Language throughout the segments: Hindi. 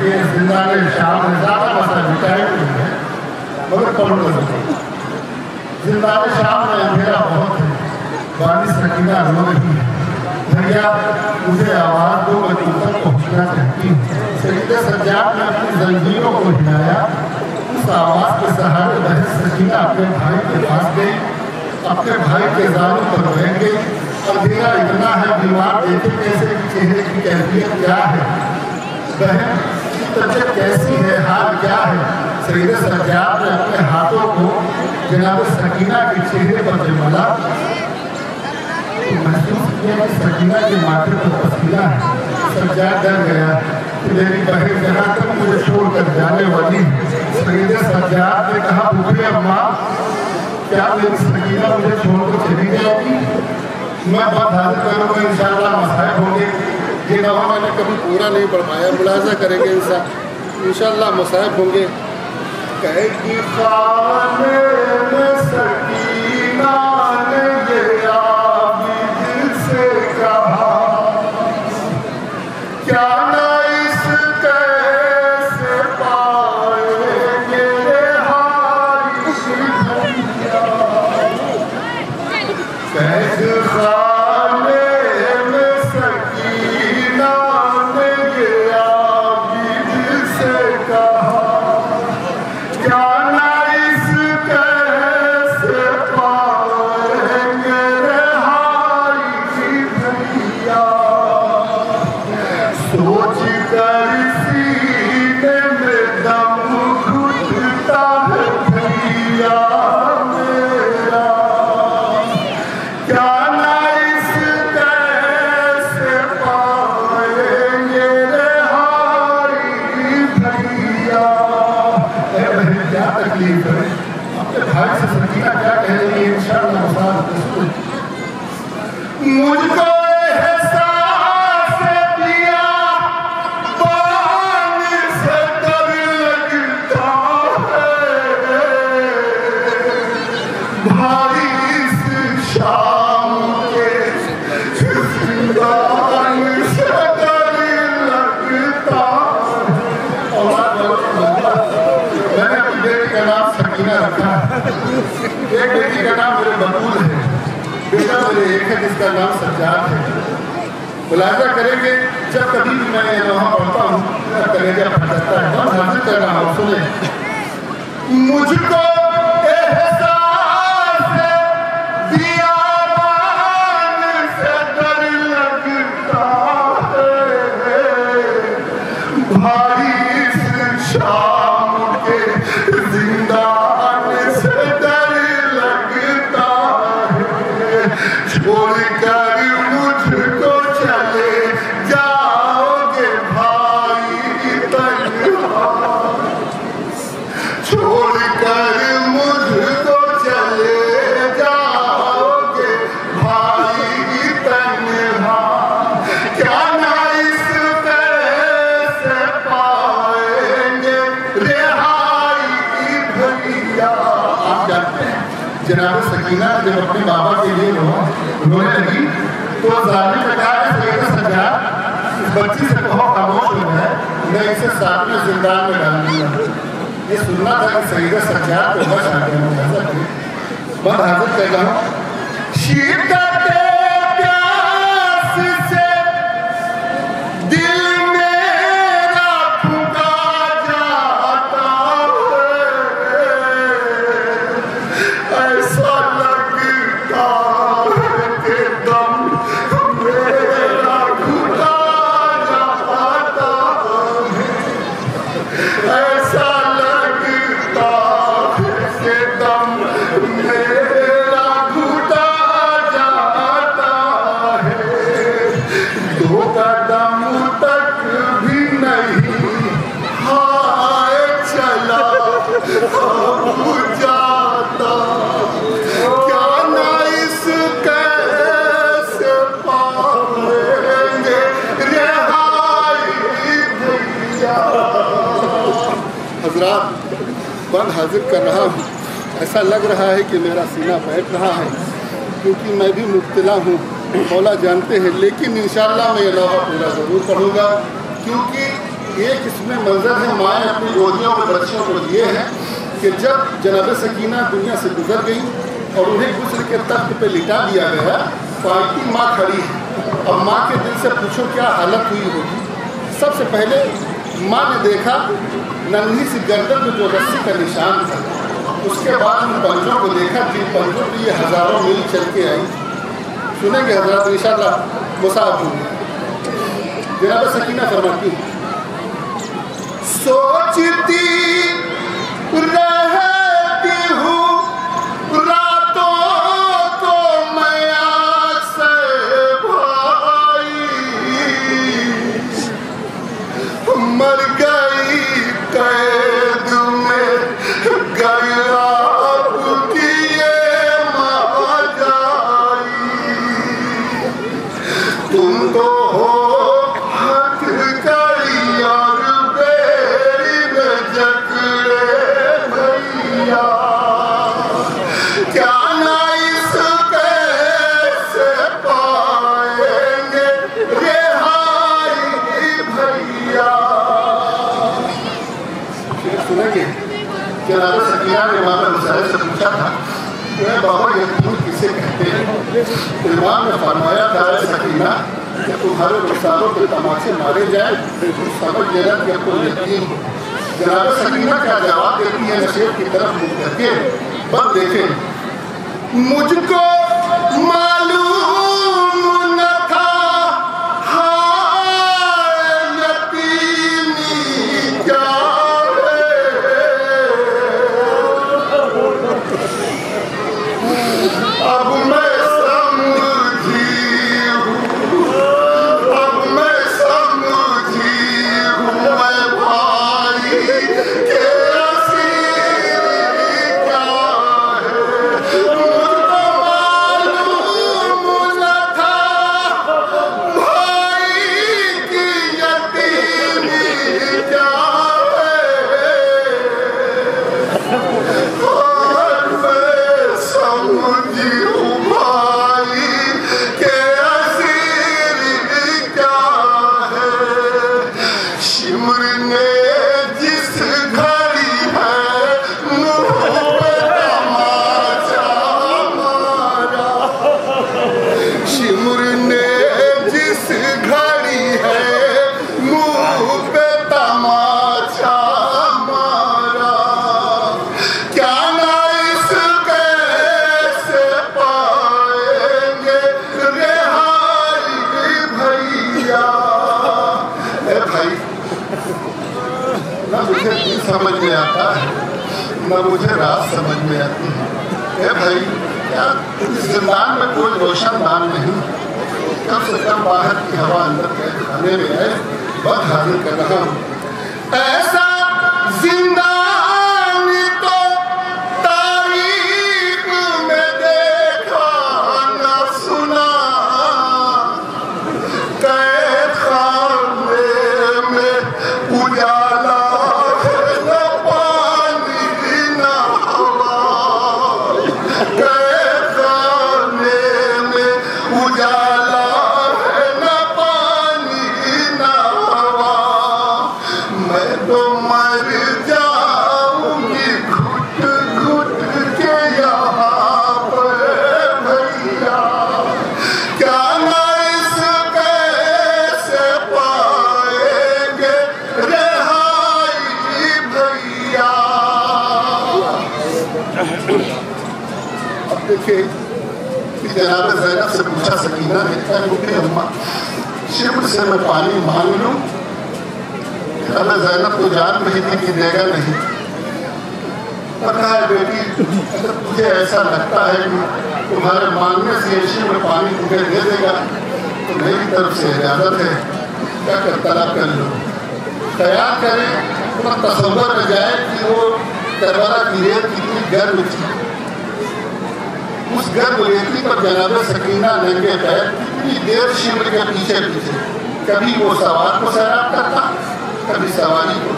ये जिंदाने शाम में ज़्यादा मसला मिटाए नहीं है मगर पढ़ लो जिंदाने शाम में अंधेरा बहुत है बारिश सकीना रो रही है भैया मुझे आवाज़ दो मैं तुम तक पहुँचना चाहती हूँ। सईद सज्जाद ने अपनी जंजीरों को हिलाया उस आवाज़ के सहारे बहन सकीना अपने भाई के पास गई अपने भाई के दानों पर बैठ गई। अंधेरा इतना है बीमार देखे कैसे चेहरे की कैफियत क्या है बहन की तबीयत कैसी है हाल क्या है। सईद सज्जाद ने अपने हाथों को जनाब सकीना के चेहरे पर जमाला तो महसूस किया कि सकीना के माथे पर पसीना है। सज्जाद डर गया कि मेरी बहन जहाँ तक मुझे छोड़कर जाने वाली है। सईद सज्जाद ने कहा भूखे अम्मा क्या मेरी सकीना मुझे छोड़कर चली जाएगी। मैं बहुत हाजिर करूँगा इंशाअल्लाह मसाइब होंगे। ये नवा मैंने कभी पूरा नहीं पढ़ पाया मुलाजा करेंगे इंशाअल्लाह मसाइब होंगे। कहेगी खाने में सकीना ने ये आबिद से कहा क्या ना इस कैसे पाएंगे हारी भैया। कैद खाने में सकीना ने ये आबिद से कहा क्या ना इस कैसे पाएंगे हारी भैया। सोच कर सीने में दम घुटता है भैया मेरा क्या ना इस कैसे पाएंगे हारी भैया। क्या तकलीफ है अपने भाई से सकीना क्या कहेंगे इंशाअल्लाह मुझको एहसास दिया बान से डर लगता है भाई इस शाम के जिंदान से डर लगता मैंने अपनी बेटी का नाम सकीना रखा एक बेटी का नाम मेरे बतूल है बेटा मेरे एक है जिसका नाम सज्जाद है। मुलाजा करेंगे जब कभी भी मैं वहाँ पढ़ता हूँ कलेजा फटकता है हम हाजिर कर रहा हूँ सुने मुझको एहसास दिया बान से डर लगता है भाई इस शाम के जिंदान से डर लगता है। छोड़कर मुझको चले जाओगे भाई तन्हा छोड़कर मुझको चले जाओगे भाई तन्हा क्या ना इस कैसे पाएंगे रिहाई भैया। आप जानते हैं जनाब सकीना जब अपने बाबा के लिए रोने लगी तो जालिम ने कहा सईद सज्जाद इस बच्ची से कहो खामोश हो जाए मैं इसे साथ में जिंदान में डाल दूंगा। ये सुनना था कि सईद सज्जाद को बस आ गया बंद हाजिर कर रहा हूँ शिद्दत प्यास से दिल मेरा फूका जाता है ऐसा लगता है कि दम मेरा घुटा जाता है ऐसा लगता है कि दम मेरा घुटा जाता है। दो कदम तक भी नहीं हाय चला अब जाता क्या ना इस कैसे पाएंगे रिहाई भैया। हजरात बंद हाजिर कर रहा हूँ ऐसा लग रहा है कि मेरा सीना बैठ रहा है क्योंकि मैं भी मुब्तला हूँ मौला जानते हैं लेकिन इंशाअल्लाह मैं ये लौहा पूरा ज़रूर पढ़ूँगा क्योंकि एक इसमें मंजर है, माएँ अपनी गोदियों में बच्चियों को लिए हैं कि जब जनाब सकीना दुनिया से गुजर गई और उन्हें गुस्ल के तख्त पे लिटा दिया गया तो आती माँ खड़ी है और माँ के दिल से पूछो क्या हालत हुई होगी। सबसे पहले माँ ने देखा नन्ही सी गर्दन में जो रस्सी का निशान था, उसके बाद उन पंजों को देखा जिन पंजों पर ये हज़ारों मील चल के आई। सुनेंगे हजरत इंशाअल्लाह मुसाफ होंगे। जनाब सकीना फरमाती सोचती रहती हूँ रातों को मैं से भाई, मर गई कैद में गया किए माँ जाई, तुम तो हो हक गई और बेड़ी में जकड़े भैया, क्या ना इसके से पाएंगे रिहाई भैया। सुनेंगे जनाब सकीना ने इमाम हुसैन से पूछा था कि बाबा ये फूल किसे कहते हैं। इमाम ने फरमाया था सकीना कि तुम्हारे रुखसारों के तमाचे मारे जाए तो समझ लेना कि अब तुम यकीन हो। जनाब सकीना क्या जवाब देती है नशेब की तरफ मुँह करके, बस देखें मुझको मालूम न था अब मैं समझी हूँ, अब मैं समझी हूँ मैं भाई के असीर क्या है। मुझको मालूम न था भाई की यतीमी क्या है, और मैं समझी समझ में आता है न मुझे रात समझ में आती है। ए भाई क्या इस जिंदान में कोई रोशनदान नहीं, कम से कम बाहर की हवा अंदर कैद खाने में है, बस हाजिर कर रहा हूँ। ऐसा जिंदान तो तारीख में देखा न सुना, कैद खाने में उजाला जनाब ज़ैनब से पूछा सकीना ने, क्या अम्मा शिब्र से मैं पानी मांग लूँ? जनाब ज़ैनब को जान रही थी कि देगा नहीं। पता है बेटी, अगर तुझे ऐसा लगता है कि तुम्हारे मांगने से शिब्र पानी तुम्हें दे देगा तो मेरी तरफ से इजाज़त है, क्या कर तलब कर लो। ख्याल करें थोड़ा तसव्वुर में जाए कि वो करबला की रेत कितनी गर्म थी, उस गर्भ रेती पर जनाब सकीना नंगे पैर कितनी देर शिमर के पीछे पीछे, कभी वो सवार को सैराब करता कभी सवारी को।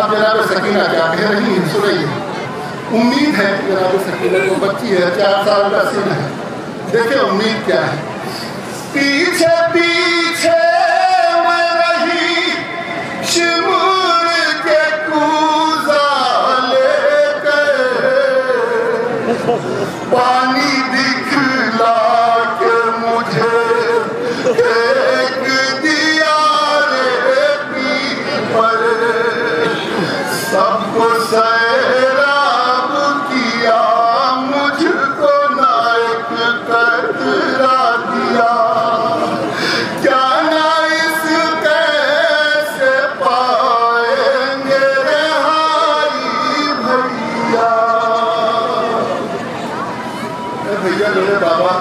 अब जनाब सकीना क्या कह रही है सुनिए। उम्मीद है जनाब सकीना को बच्ची है, 4 साल का सिन है, देखिए उम्मीद क्या है। पीछे पीछे मैं रही शिमुर के कूजा लेकर पानी दिखला के मुझे एक दिया रे पीपर सबको सैराब किया मुझको नायक कतरा दिया क्या ना इस कैसे पाएंगे रिहाई भैया। भैया मेरे बाबा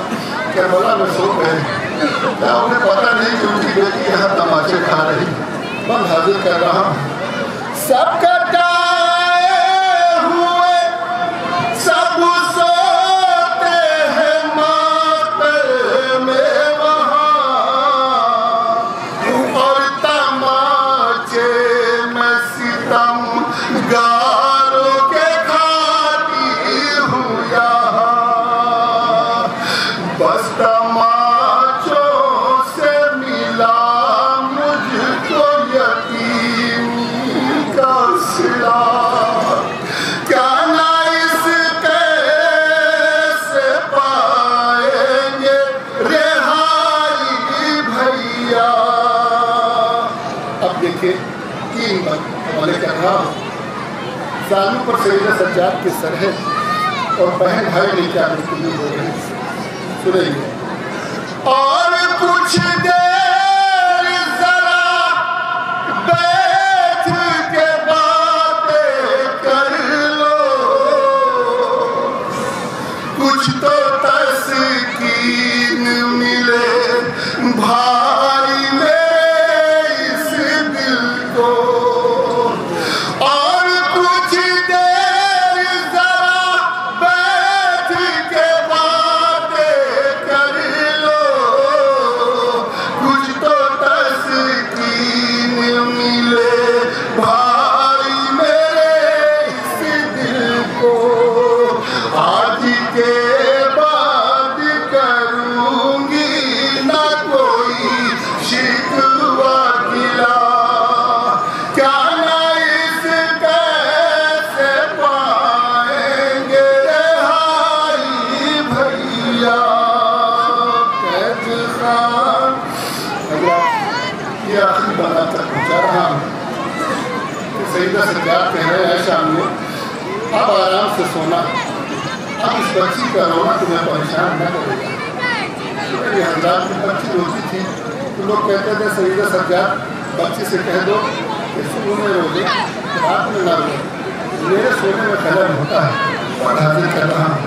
क्या बोला मैं सो गए क्या उन्हें पता नहीं कि उनकी बेटी यहाँ तमाचे खा रही मैं हाजिर कर रहा हूँ सब कटाए हुए सब सोते हैं मातर में वहाँ और तमाचे में सितम गारों के खाती हूँ यहाँ बस तमाचों से मिला मुझको यकीनी का सिला क्या ना इस कैसे पाएंगे रिहाई भैया। अब देखिए 3 बात हवाले कर रहा हूँ सालू पर सैयदा सज्जाद के सर है और बहन भाई ने क्या गुफ्तगू हो रही सुनिए और कुछ देर जरा बैठ के बातें कर लो कुछ तो तस्कीन मिले भाई मेरे इस दिल को और कुछ देर जरा बैठ के बातें कर लो कुछ तो तस्कीन मिले भाई मेरे इस दिल को आज के बाद करूंगी ना कोई शिकवा गिला क्या ना इस कैसे पाएंगे रिहाई भैया। कैद खान ये आखिरी बात तक पहुँचा रहा हूँ कि सैयदा सज्जाद कह रहे हैं शाम में अब आराम से सोना अब इस बच्ची का रोना तुम्हें परेशान न करेगा। ये हज़रात की बच्ची रोती थी तो लोग कहते थे सैयदा सज्जाद बच्ची से कह दो कि सुबह में रो दे रात में ना रो मेरे सोने में खलल होता है और हाजिर कर रहा हूँ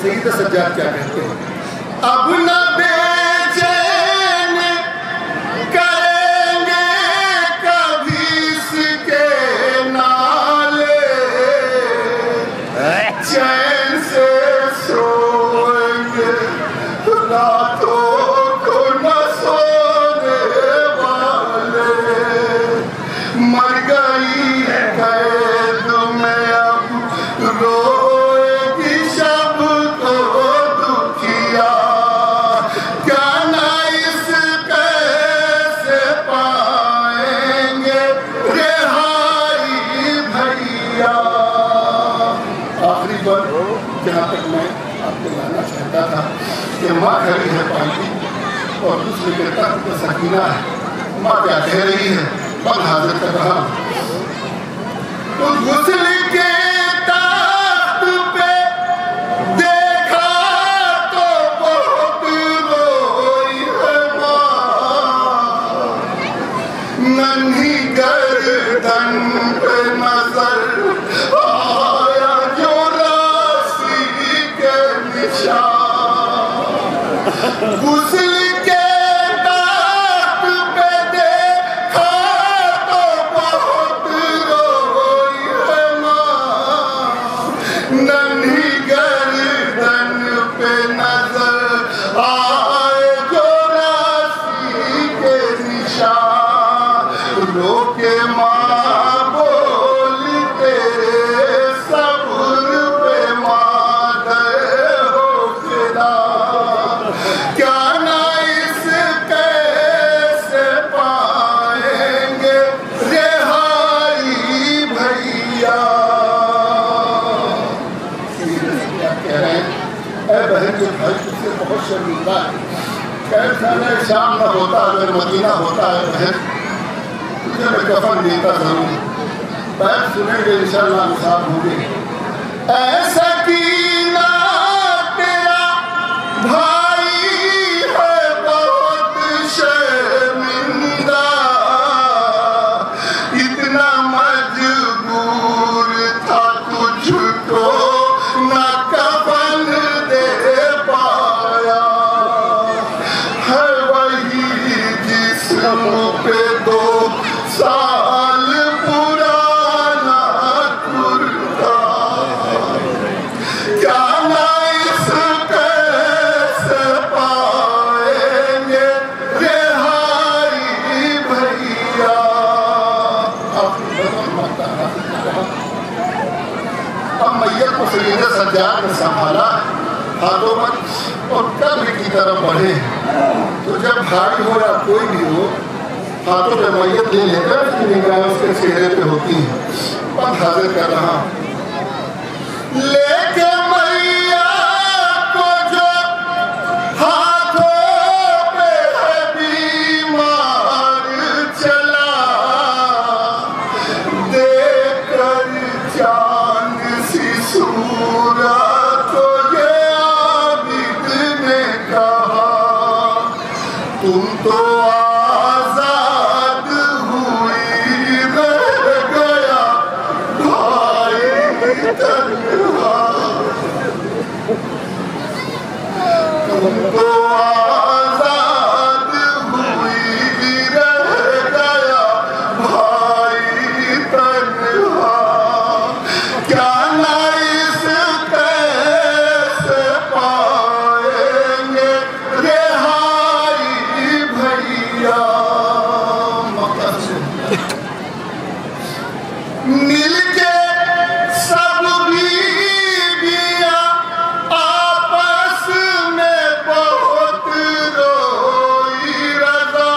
सैयदा सज्जाद क्या कहते हैं अब न बेचैन करेंगे कभी इसके नाले चैन से सोएंगे रातों को न सोने वाले मर गई कैद में अब रोएगी शब को दुखिया क्या ना इस कैसे पाएंगे रिहाई भैया। आखिरी बार जहाँ तक मैं आपको लाना चाहता था कि माँ खड़ी है पानी और दूसरे के तख्त पर सकीना है माँ क्या कह रही है मैं हाजिर कर रहा हूँ उस गुस्ल के तख्त पे देखा तो बहुत रोई है माँ नन्ही गर्दन पे नजर आया जो राशि के निशान गुस्ल के तख्त पे देखा तो बहुत रोई है माँ नन्ही गर्दन पे नजर आए जो राशि के निशान रोके माँ बोलते सब्र पे मादर हो फिदा क्या ना इस कैसे पाएंगे शर्मिंदा है। कैसा नहीं शाम न होता अगर मदीना होता है बहन तुझे मैं कफन देता जरूर। बैठ सुनेंगे इंशाअल्लाह साहब होंगे। ऐसा कीना तेरा भाई है बहुत शर्मिंदा, इतना मजबूर था तुझको न कफन दे पाया। है वही जिस्म पे 2 साल पुराना कुर्ता, क्या ना इस कैसे पाएंगे रिहाई भैया। अब मैयत को सैयद सज्जाद ने संभाला हाथों में और कब्र की तरफ बढ़े। तो जब भाई हो या कोई भी हो हाथों पे मैयत ले लेकर उसकी निगाह उसके चेहरे पे होती है। अब हाजिर कर रहा लेके मैया को जो हाथों पे है बीमार चला, देखकर चांद सी सूरत को ये आबिद ने कहा, तुम तो आजाद हुई रह गया भाई तन्हा। तुम तो आजाद हुई रह गया भाई तन्हा, क्या ना इस कैसे पाएंगे रिहाई भैया। मिलके सब बीवियां आपस में बहुत रोई रज़ा,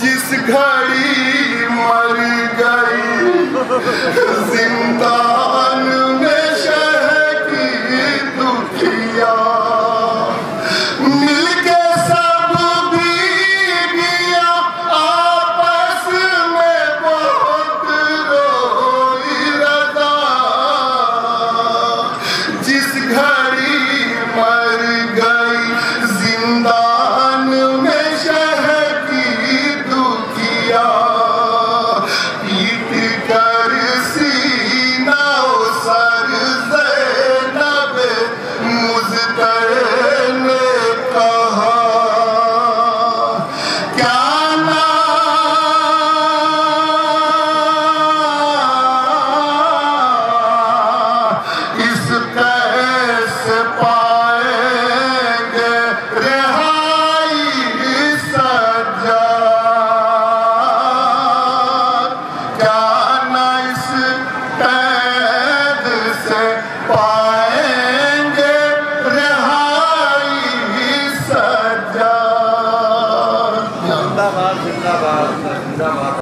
जिस घड़ी मर गई जिंदान में शह की दुखिया। मिलके सब बीवियां आपस में बहुत रोई रज़ा, जिस घड़ी मर गई जिंदान में शह की दुखिया। पीट कर सीना सर ज़ैनब मुज़्तरे ने कहा, क्या ना इस कैसे पाएंगे रिहाई सज्जाद, क्या ना इस